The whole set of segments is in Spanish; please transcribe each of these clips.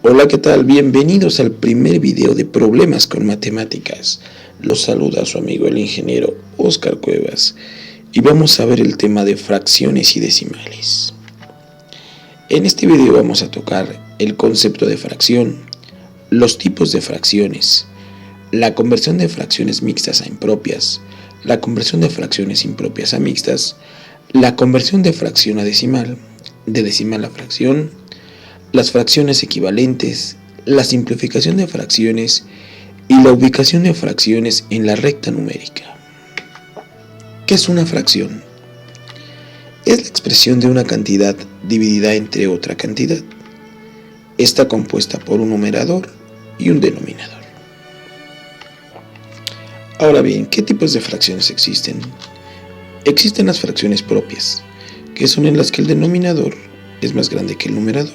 Hola, ¿qué tal? Bienvenidos al primer video de Problemas con Matemáticas. Los saluda su amigo el ingeniero Oscar Cuevas y vamos a ver el tema de fracciones y decimales. En este video vamos a tocar el concepto de fracción, los tipos de fracciones, la conversión de fracciones mixtas a impropias, la conversión de fracciones impropias a mixtas, la conversión de fracción a decimal, de decimal a fracción, las fracciones equivalentes, la simplificación de fracciones y la ubicación de fracciones en la recta numérica. ¿Qué es una fracción? Es la expresión de una cantidad dividida entre otra cantidad. Está compuesta por un numerador y un denominador. Ahora bien, ¿qué tipos de fracciones existen? Existen las fracciones propias, que son en las que el denominador es más grande que el numerador.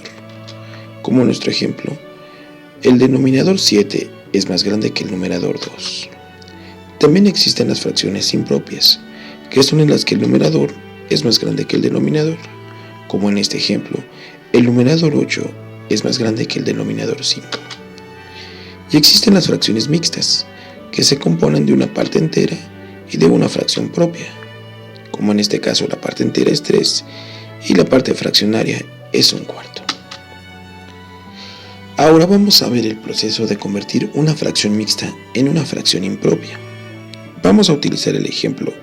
Como nuestro ejemplo, el denominador 7 es más grande que el numerador 2. También existen las fracciones impropias, que son en las que el numerador es más grande que el denominador. Como en este ejemplo, el numerador 8 es más grande que el denominador 5. Y existen las fracciones mixtas, que se componen de una parte entera y de una fracción propia. Como en este caso la parte entera es 3 y la parte fraccionaria es 1/4. Ahora vamos a ver el proceso de convertir una fracción mixta en una fracción impropia. Vamos a utilizar el ejemplo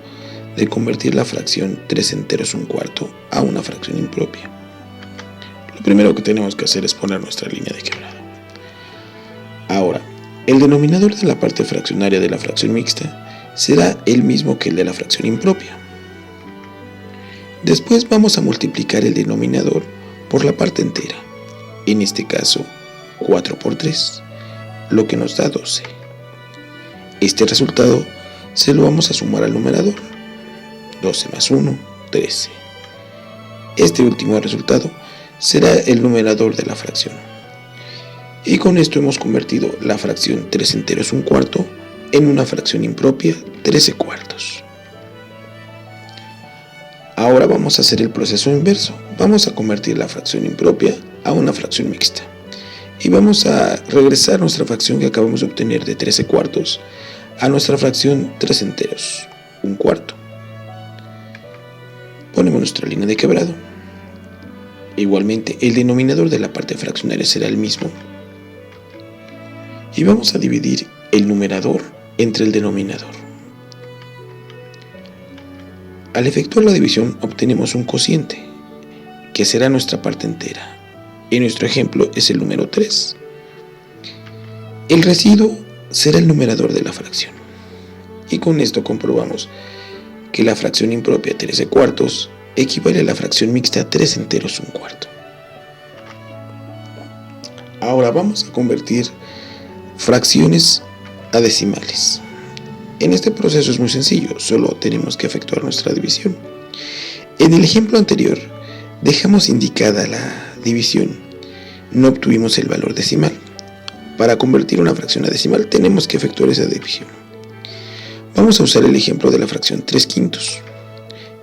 de convertir la fracción 3 enteros 1/4 a una fracción impropia. Lo primero que tenemos que hacer es poner nuestra línea de quebrado. Ahora, el denominador de la parte fraccionaria de la fracción mixta será el mismo que el de la fracción impropia. Después vamos a multiplicar el denominador por la parte entera, en este caso 4 por 3, lo que nos da 12. Este resultado se lo vamos a sumar al numerador. 12 más 1, 13. Este último resultado será el numerador de la fracción. Y con esto hemos convertido la fracción 3 enteros 1/4 en una fracción impropia 13/4. Ahora vamos a hacer el proceso inverso. Vamos a convertir la fracción impropia a una fracción mixta. Y vamos a regresar nuestra fracción que acabamos de obtener de 13/4 a nuestra fracción 3 enteros 1/4. Ponemos nuestra línea de quebrado. Igualmente, el denominador de la parte fraccionaria será el mismo. Y vamos a dividir el numerador entre el denominador. Al efectuar la división obtenemos un cociente, que será nuestra parte entera. Y nuestro ejemplo es el número 3. El residuo será el numerador de la fracción. Y con esto comprobamos que la fracción impropia 13/4 equivale a la fracción mixta 3 enteros 1/4. Ahora vamos a convertir fracciones a decimales. En este proceso es muy sencillo, solo tenemos que efectuar nuestra división. En el ejemplo anterior dejamos indicada la división, no obtuvimos el valor decimal. Para convertir una fracción a decimal tenemos que efectuar esa división. Vamos a usar el ejemplo de la fracción 3/5.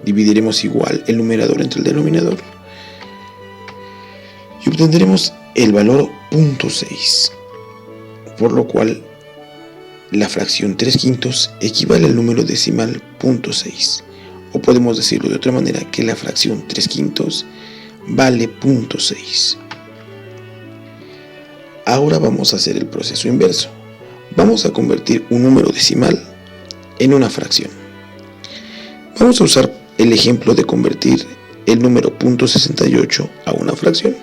Dividiremos igual el numerador entre el denominador y obtendremos el valor 0.6, por lo cual la fracción 3/5 equivale al número decimal 0.6, o podemos decirlo de otra manera, que la fracción 3/5 vale 0.6. Ahora vamos a hacer el proceso inverso. Vamos a convertir un número decimal en una fracción. Vamos a usar el ejemplo de convertir el número 0.68 a una fracción.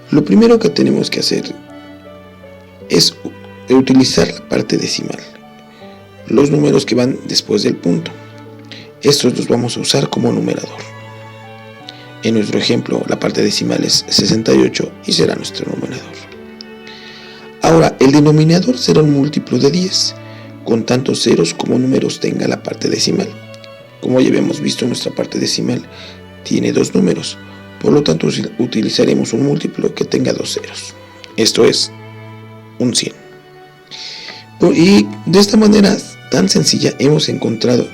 Lo primero que tenemos que hacer es utilizar la parte decimal, los números que van después del punto. Estos los vamos a usar como numerador. En nuestro ejemplo, la parte decimal es 68 y será nuestro numerador. Ahora, el denominador será un múltiplo de 10, con tantos ceros como números tenga la parte decimal. Como ya habíamos visto, nuestra parte decimal tiene 2 números, por lo tanto utilizaremos un múltiplo que tenga 2 ceros. Esto es un 100. Y de esta manera tan sencilla hemos encontrado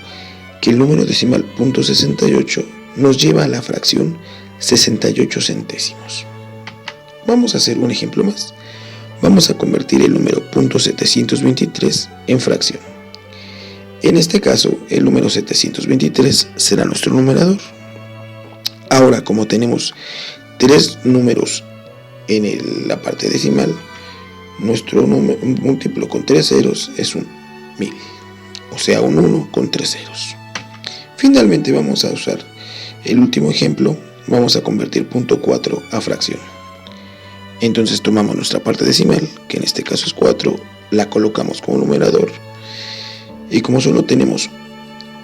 que el número decimal 0.68 nos lleva a la fracción 68 centésimos. Vamos a hacer un ejemplo más. Vamos a convertir el número .723 en fracción. En este caso, el número 723 será nuestro numerador. Ahora, como tenemos 3 números en la parte decimal, nuestro número múltiplo con 3 ceros es un 1000, o sea, un 1 con 3 ceros. Finalmente vamos a usar el último ejemplo, vamos a convertir .4 a fracción. Entonces tomamos nuestra parte decimal, que en este caso es 4, la colocamos como numerador, y como solo tenemos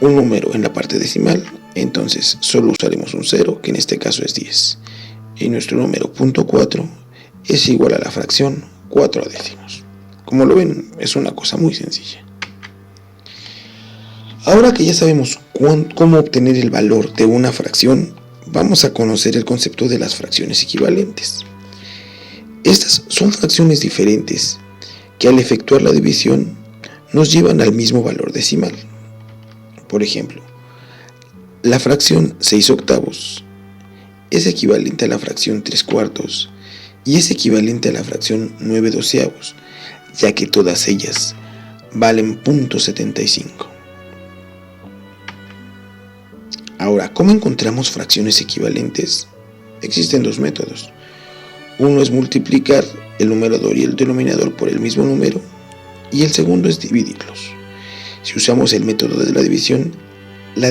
un número en la parte decimal, entonces solo usaremos un 0, que en este caso es 10, y nuestro número .4 es igual a la fracción 4 décimos. Como lo ven, es una cosa muy sencilla. Ahora que ya sabemos cómo obtener el valor de una fracción, vamos a conocer el concepto de las fracciones equivalentes. Estas son fracciones diferentes que al efectuar la división nos llevan al mismo valor decimal. Por ejemplo, la fracción 6 octavos es equivalente a la fracción 3 cuartos y es equivalente a la fracción 9 doceavos, ya que todas ellas valen .75. Ahora, ¿cómo encontramos fracciones equivalentes? Existen dos métodos. Uno es multiplicar el numerador y el denominador por el mismo número, y el segundo es dividirlos. Si usamos el método de la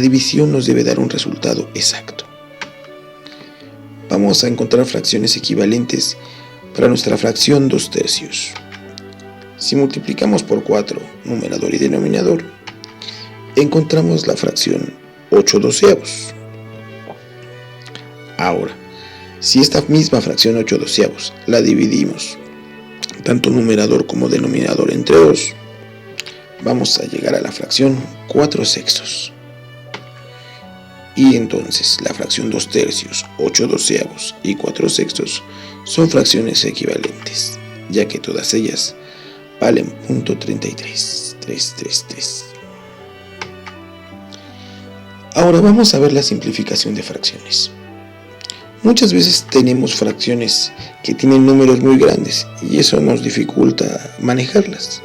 división nos debe dar un resultado exacto. Vamos a encontrar fracciones equivalentes para nuestra fracción 2 tercios. Si multiplicamos por 4 numerador y denominador, encontramos la fracción 8 doceavos. Ahora, si esta misma fracción 8 doceavos la dividimos tanto numerador como denominador entre 2, vamos a llegar a la fracción 4 sextos. Y entonces la fracción 2 tercios, 8 doceavos y 4 sextos son fracciones equivalentes, ya que todas ellas valen .33333. Ahora vamos a ver la simplificación de fracciones. Muchas veces tenemos fracciones que tienen números muy grandes y eso nos dificulta manejarlas.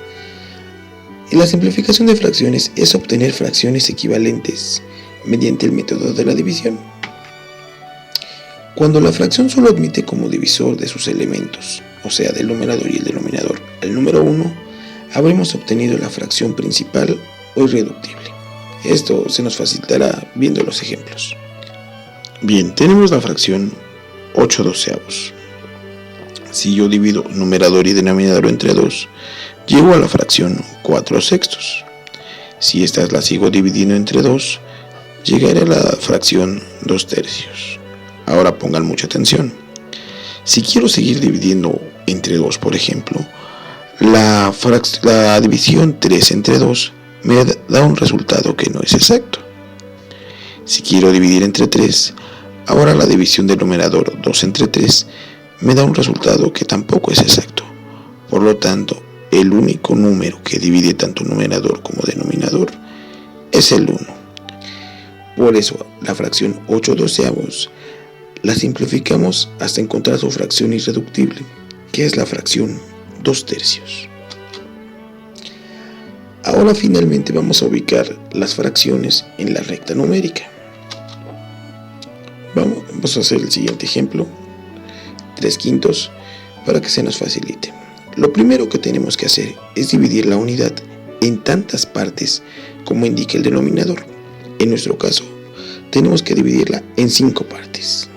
Y la simplificación de fracciones es obtener fracciones equivalentes mediante el método de la división. Cuando la fracción solo admite como divisor de sus elementos, o sea del numerador y el denominador, el número 1, habremos obtenido la fracción principal o irreductible. Esto se nos facilitará viendo los ejemplos. Bien, tenemos la fracción 8 doceavos. Si yo divido numerador y denominador entre 2, llego a la fracción 4 sextos. Si estas las sigo dividiendo entre 2, llegaré a la fracción 2 tercios. Ahora pongan mucha atención. Si quiero seguir dividiendo entre 2, por ejemplo, la división 3 entre 2 me da un resultado que no es exacto. Si quiero dividir entre 3, ahora la división del numerador 2 entre 3 me da un resultado que tampoco es exacto. Por lo tanto, el único número que divide tanto numerador como denominador es el 1. Por eso, la fracción 8 doceavos la simplificamos hasta encontrar su fracción irreductible, que es la fracción 2 tercios. Ahora finalmente vamos a ubicar las fracciones en la recta numérica. Vamos a hacer el siguiente ejemplo, 3 quintos, para que se nos facilite. Lo primero que tenemos que hacer es dividir la unidad en tantas partes como indica el denominador. En nuestro caso, tenemos que dividirla en 5 partes.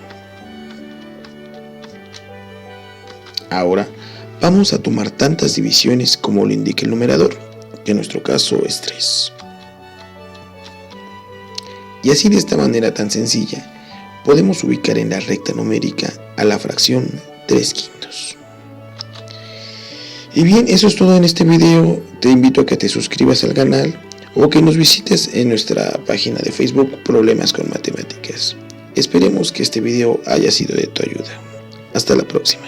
Ahora, vamos a tomar tantas divisiones como lo indica el numerador, que en nuestro caso es 3. Y así, de esta manera tan sencilla, podemos ubicar en la recta numérica a la fracción 3 quintos. Y bien, eso es todo en este video. Te invito a que te suscribas al canal o que nos visites en nuestra página de Facebook Problemas con Matemáticas. Esperemos que este video haya sido de tu ayuda. Hasta la próxima.